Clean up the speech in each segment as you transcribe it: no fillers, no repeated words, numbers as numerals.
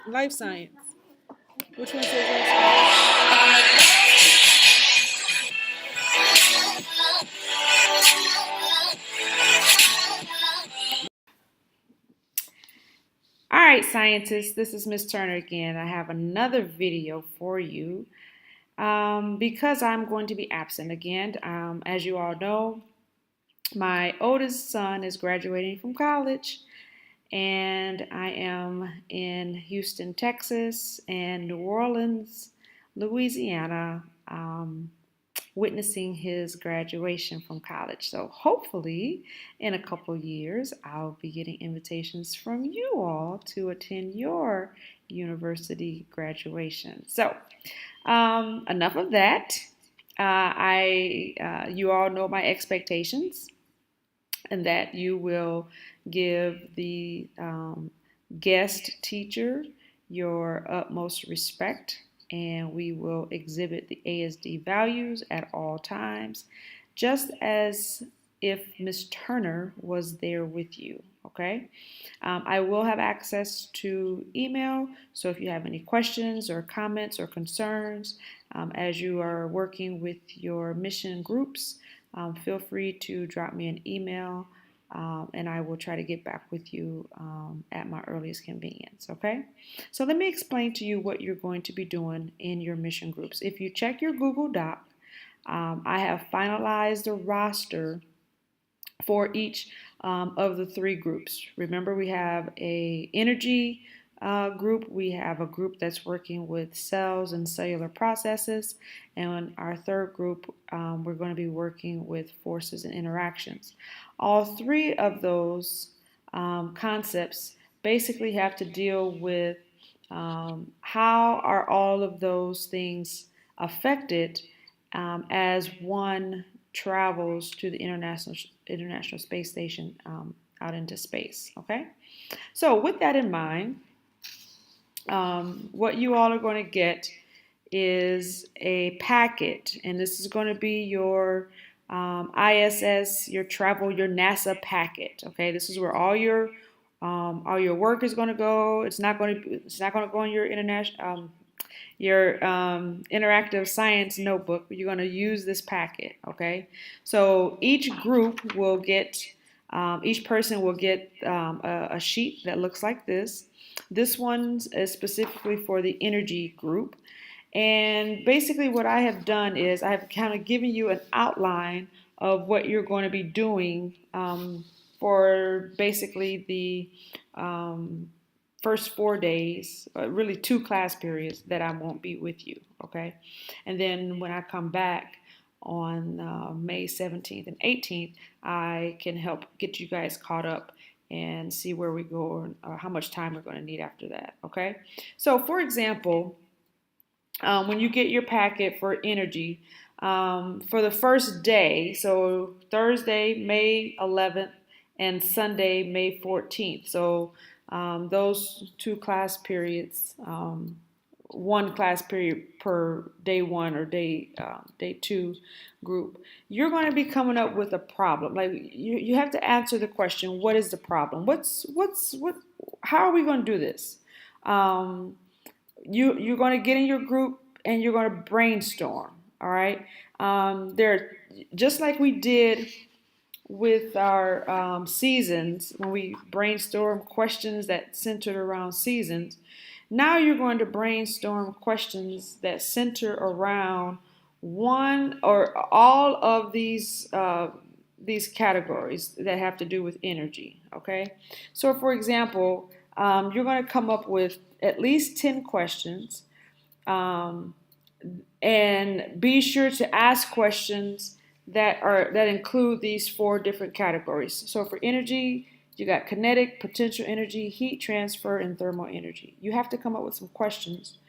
life science? Which one says life science? All right, scientists, this is Miss Turner again. I have another video for you because I'm going to be absent again. As you all know, my oldest son is graduating from college, and I am in Houston, Texas, and New Orleans, Louisiana, witnessing his graduation from college. So hopefully in a couple years, I'll be getting invitations from you all to attend your university graduation. So enough of that. You all know my expectations, and that you will give the guest teacher your utmost respect, and we will exhibit the ASD values at all times, just as if Miss Turner was there with you, okay? I will have access to email, so if you have any questions or comments or concerns as you are working with your mission groups, feel free to drop me an email, and I will try to get back with you at my earliest convenience, okay? So let me explain to you what you're going to be doing in your mission groups. If you check your Google Doc, I have finalized a roster for each of the three groups. Remember, we have a energy group, we have a group that's working with cells and cellular processes, and our third group, we're going to be working with forces and interactions. All three of those concepts basically have to deal with how are all of those things affected as one travels to the International Space Station out into space, okay? So with that in mind, what you all are going to get is a packet, and this is going to be your ISS, your travel, your NASA packet. Okay, this is where all your work is going to go. It's not going to go in your interactive science notebook. But you're going to use this packet. Okay, so each group will get. Each person will get a sheet that looks like this. This one is specifically for the energy group. And basically what I have done is I have kind of given you an outline of what you're going to be doing for basically the first 4 days, really 2 class periods that I won't be with you, okay? And then when I come back on May 17th and 18th, I can help get you guys caught up and see where we go or how much time we're going to need after that, okay? So for example, when you get your packet for energy, for the first day, so Thursday, May 11th, and Sunday, May 14th. So those 2 class periods, 1 class period per day 1 or day 2 group, you're going to be coming up with a problem. Like you have to answer the question, what is the problem? How are we going to do this? You're going to get in your group and you're going to brainstorm. All right. Just like we did with our seasons, when we brainstorm questions that centered around seasons. Now you're going to brainstorm questions that center around one or all of these categories that have to do with energy. Okay. So for example, you're going to come up with at least 10 questions, and be sure to ask questions that include these 4 different categories. So for energy, you got kinetic, potential energy, heat transfer, and thermal energy. You have to come up with some questions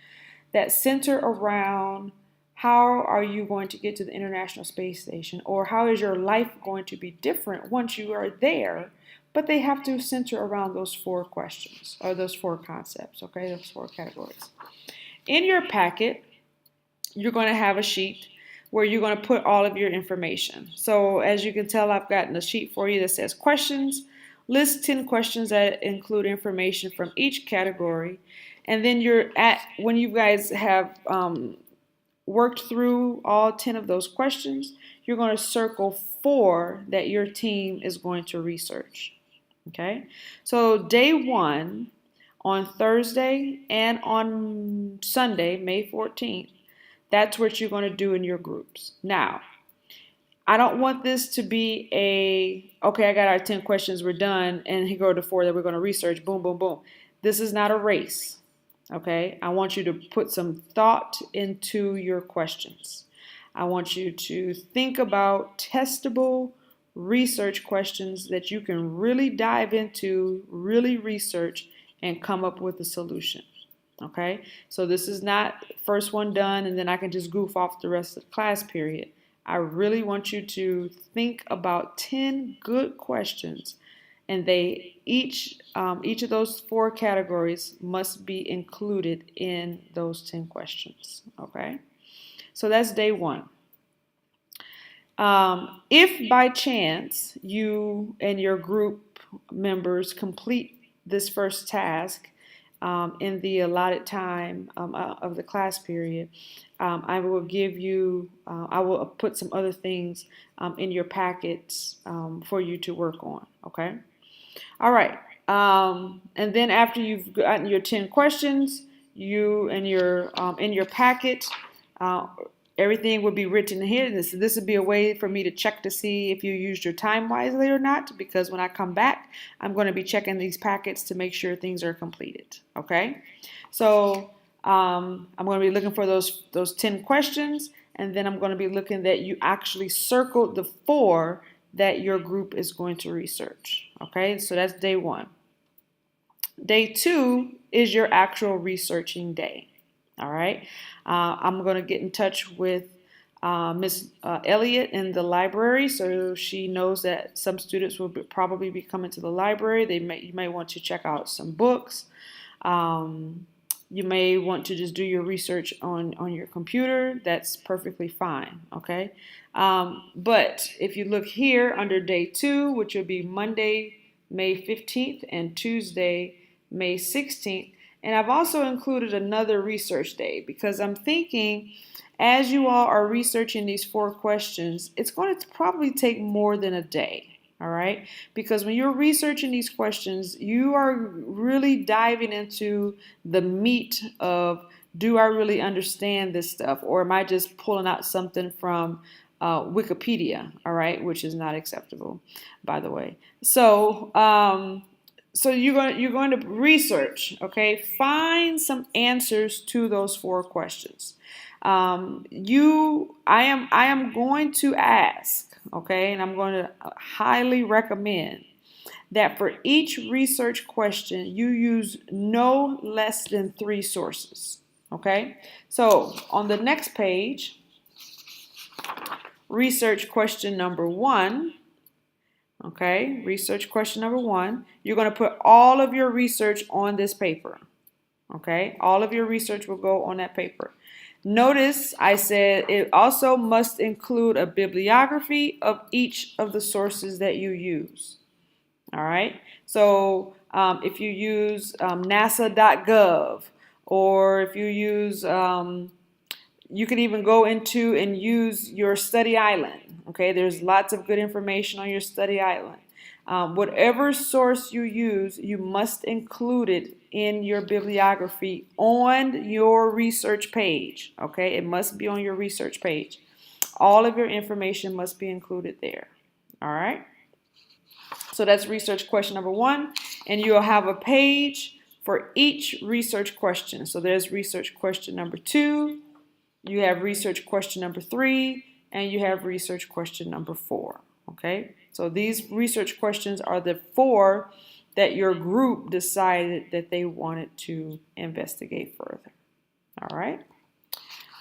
that center around how are you going to get to the International Space Station, or how is your life going to be different once you are there. But they have to center around those 4 questions, or those 4 concepts, okay, those 4 categories. In your packet, you're going to have a sheet where you're going to put all of your information. So as you can tell, I've gotten a sheet for you that says questions List 10 questions that include information from each category. And then when you guys have worked through all 10 of those questions, you're going to circle 4 that your team is going to research. Okay? So day 1, on Thursday and on Sunday, May 14th, that's what you're going to do in your groups. Now, I don't want this to be okay, I got our 10 questions, we're done, and here go to 4 that we're going to research, boom, boom, boom. This is not a race, okay? I want you to put some thought into your questions. I want you to think about testable research questions that you can really dive into, really research, and come up with a solution. Okay, so this is not first one done and then I can just goof off the rest of the class period. I really want you to think about 10 good questions, and each of those 4 categories must be included in those 10 questions. Okay, so that's day 1. If by chance you and your group members complete this first task in the allotted time of the class period, I will I will put some other things in your packets for you to work on, okay? All right. And then after you've gotten your 10 questions, you and in your packet, uh, everything would be written here. This would be a way for me to check to see if you used your time wisely or not, because when I come back, I'm going to be checking these packets to make sure things are completed. Okay? So I'm going to be looking for those 10 questions, and then I'm going to be looking that you actually circled the 4 that your group is going to research. Okay, so that's day 1. Day 2 is your actual researching day. All right, I'm going to get in touch with Miss Elliott in the library, so she knows that some students will probably be coming to the library. You may want to check out some books. You may want to just do your research on your computer. That's perfectly fine, okay? But if you look here under day 2, which will be Monday, May 15th and Tuesday, May 16th, and I've also included another research day because I'm thinking as you all are researching these 4 questions, it's going to probably take more than a day. All right, because when you're researching these questions, you are really diving into the meat of, do I really understand this stuff, or am I just pulling out something from Wikipedia? All right, which is not acceptable, by the way. So, you're going to research. Okay, find some answers to those 4 questions. I am going to ask. Okay, and I'm going to highly recommend that for each research question, you use no less than 3 sources. Okay, so on the next page, research question number 1. Okay, research question number 1. You're going to put all of your research on this paper. Okay, all of your research will go on that paper. Notice I said it also must include a bibliography of each of the sources that you use. All right, so if you use nasa.gov, or if you use, you can even go into and use your study island. Okay, there's lots of good information on your study island. Whatever source you use, you must include it in your bibliography on your research page. Okay, it must be on your research page. All of your information must be included there. All right, so that's research question number 1, and you'll have a page for each research question. So there's research question number 2, you have research question number 3, and you have research question number 4. Okay, so these research questions are the 4 that your group decided that they wanted to investigate further. All right.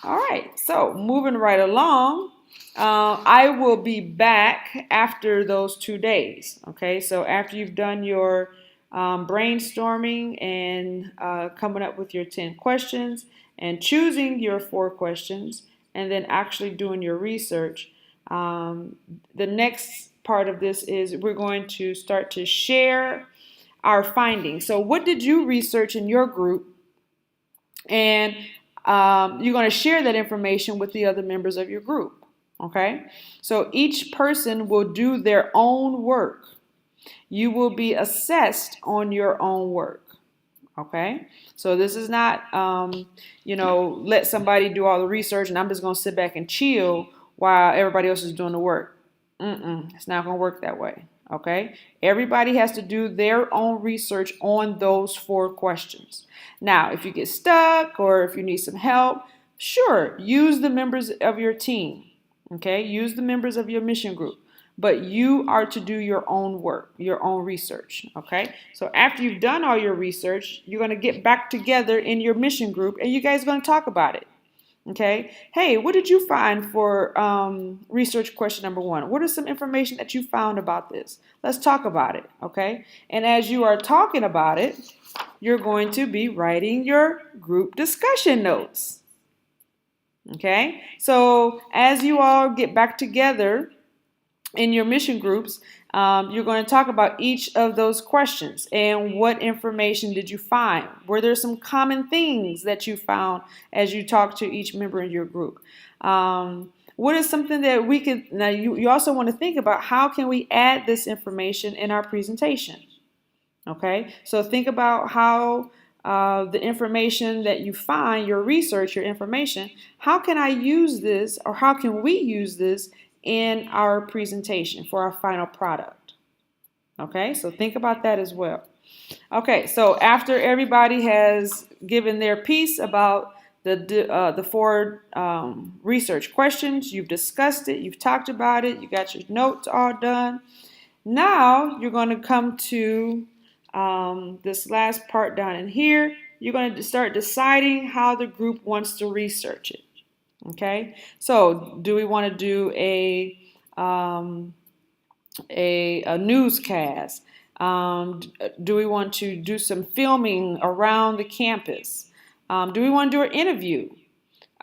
All right, so moving right along, I will be back after those 2 days. Okay, so after you've done your brainstorming and coming up with your 10 questions and choosing your 4 questions and then actually doing your research, the next part of this is we're going to start to share our findings. So what did you research in your group? And you're going to share that information with the other members of your group. Okay? So each person will do their own work. You will be assessed on your own work. Okay? So this is not, let somebody do all the research and I'm just going to sit back and chill while everybody else is doing the work. It's not going to work that way. Okay? Everybody has to do their own research on those 4 questions. Now, if you get stuck or if you need some help, sure, use the members of your team. Okay? Use the members of your mission group. But you are to do your own work, your own research. Okay? So after you've done all your research, you're going to get back together in your mission group and you guys are going to talk about it. Okay. Hey, what did you find for research question number 1? What is some information that you found about this? Let's talk about it. Okay. And as you are talking about it, you're going to be writing your group discussion notes. Okay. So as you all get back together in your mission groups, you're going to talk about each of those questions and what information did you find? Were there some common things that you found as you talk to each member in your group? What is something that we could, now you also want to think about how can we add this information in our presentation? Okay, so think about how the information that you find, your research, your information, how can I use this or how can we use this in our presentation for our final product? Okay, so think about that as well. Okay, so after everybody has given their piece about the 4 research questions, you've discussed it, you've talked about it, you got your notes all done. Now you're going to come to this last part down in here. You're going to start deciding how the group wants to research it. Okay, so do we want to do a newscast? Do we want to do some filming around the campus? Do we want to do an interview?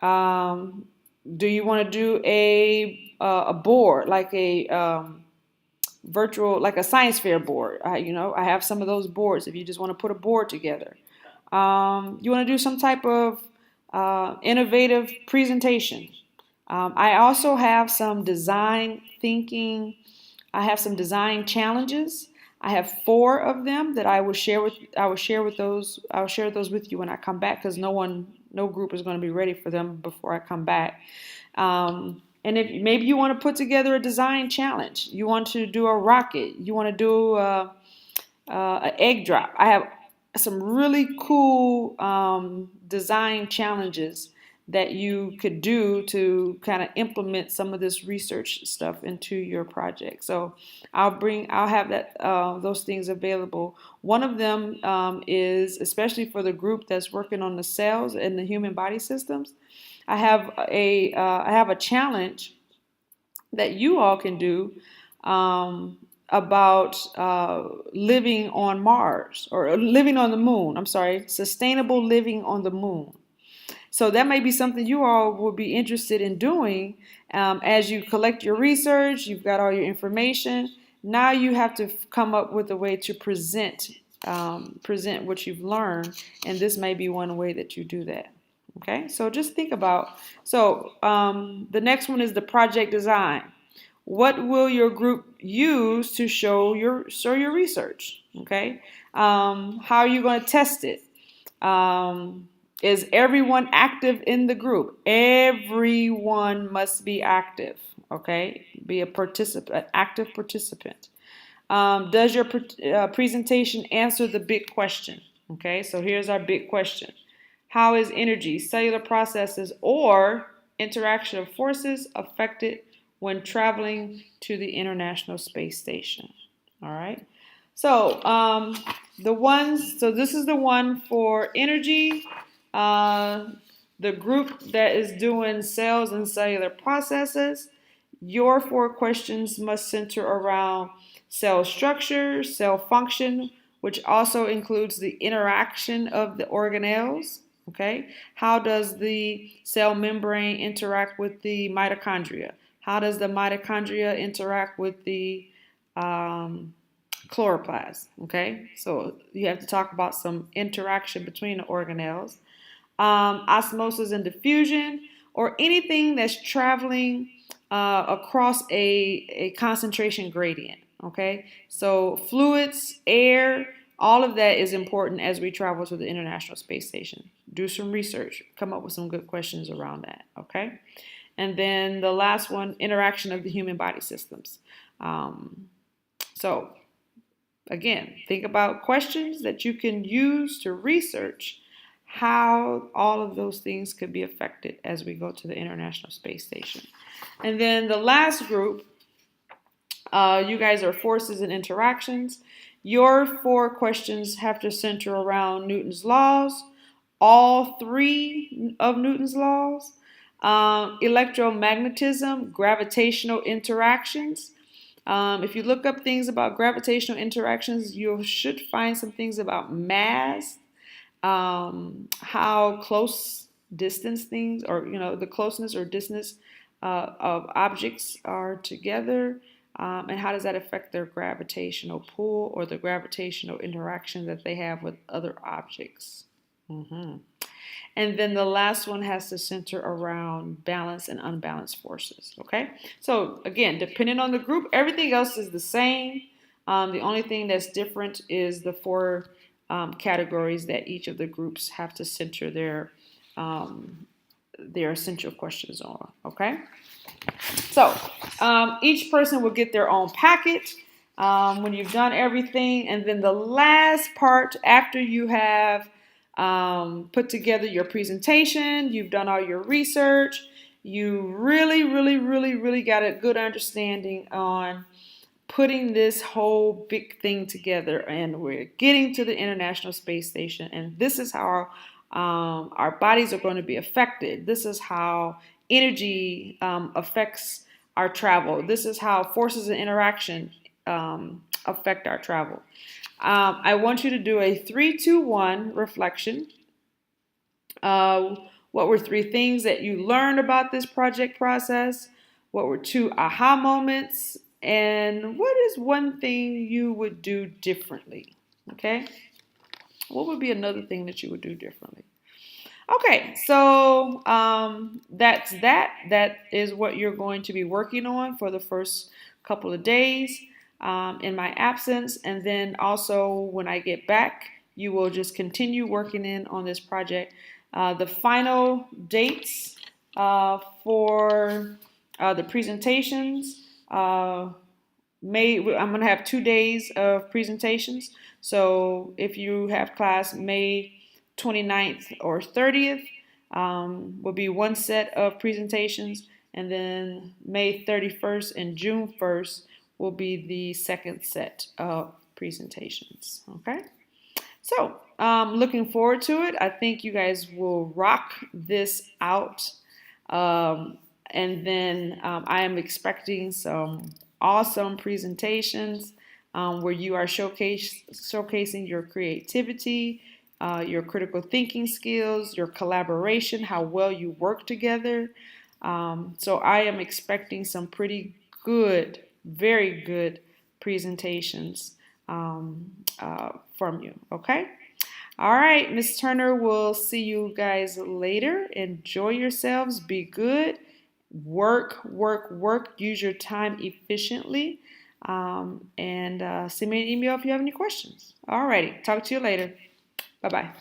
Do you want to do a board, like a virtual, like a science fair board? I have some of those boards if you just want to put a board together. You want to do some type of innovative presentation. I also have some design thinking. I have some design challenges. I have 4 of them that I will share with those with you when I come back, because no group is going to be ready for them before I come back. And if maybe you want to put together a design challenge, you want to do a rocket, you want to do an egg drop. I have some really cool design challenges that you could do to kind of implement some of this research stuff into your project. So I'll have those things available. One of them is especially for the group that's working on the cells and the human body systems. I have a challenge that you all can do about living on Mars, or living on the moon. I'm sorry, sustainable living on the moon. So that may be something you all will be interested in doing as you collect your research. You've got all your information. Now you have to come up with a way to present what you've learned, and this may be one way that you do that. Okay, so just think about. So the next one is the project design. What will your group use to show your research? Okay, how are you going to test it? Is everyone active in the group? Everyone must be active. Okay, be an active participant. Does your presentation answer the big question? Okay, so here's our big question. How is energy, cellular processes, or interaction of forces affected when traveling to the International Space Station? All right. So this is the one for energy. The group that is doing cells and cellular processes. Your 4 questions must center around cell structure, cell function, which also includes the interaction of the organelles. Okay, how does the cell membrane interact with the mitochondria? How does the mitochondria interact with the um, chloroplast. Okay, so you have to talk about some interaction between the organelles, osmosis and diffusion, or anything that's traveling across a concentration gradient. Okay, so fluids, air, all of that is important as we travel to the International Space Station. Do some research, come up with some good questions around that. Okay, and then the last one, interaction of the human body systems. So again, think about questions that you can use to research how all of those things could be affected as we go to the International Space Station. And then the last group, you guys are forces and interactions. Your 4 questions have to center around Newton's laws, all 3 of Newton's laws, electromagnetism, gravitational interactions. If you look up things about gravitational interactions, you should find some things about mass, how close distance things, or the closeness or distance of objects are together, and how does that affect their gravitational pull or the gravitational interaction that they have with other objects. Mm-hmm. And then the last one has to center around balance and unbalanced forces. Okay, so again, depending on the group, everything else is the same. The only thing that's different is the 4 categories that each of the groups have to center their essential questions on. Okay, so each person will get their own packet when you've done everything, and then the last part after you have put together your presentation, you've done all your research, you really got a good understanding on putting this whole big thing together, and we're getting to the International Space Station, and this is how our bodies are going to be affected. This is how energy affects our travel. This is how forces and interaction affect our travel. I want you to do a 3, 2, 1 reflection. What were 3 things that you learned about this project process? What were 2 aha moments? And what is one thing you would do differently? Okay? What would be another thing that you would do differently? Okay, so that's that. That is what you're going to be working on for the first couple of days in my absence. And then also when I get back, you will just continue working in on this project. The final dates for the presentations, I'm going to have 2 days of presentations. So if you have class May 29th or 30th, will be one set of presentations, and then May 31st and June 1st will be the second set of presentations. Okay, so looking forward to it. I think you guys will rock this out, and then I am expecting some awesome presentations where you are showcasing your creativity, your critical thinking skills, your collaboration, how well you work together. So I am expecting some pretty good, very good presentations from you. Okay? All right, Miss Turner, we'll see you guys later. Enjoy yourselves. Be good. Work. Use your time efficiently. And send me an email if you have any questions. All righty. Talk to you later. Bye-bye.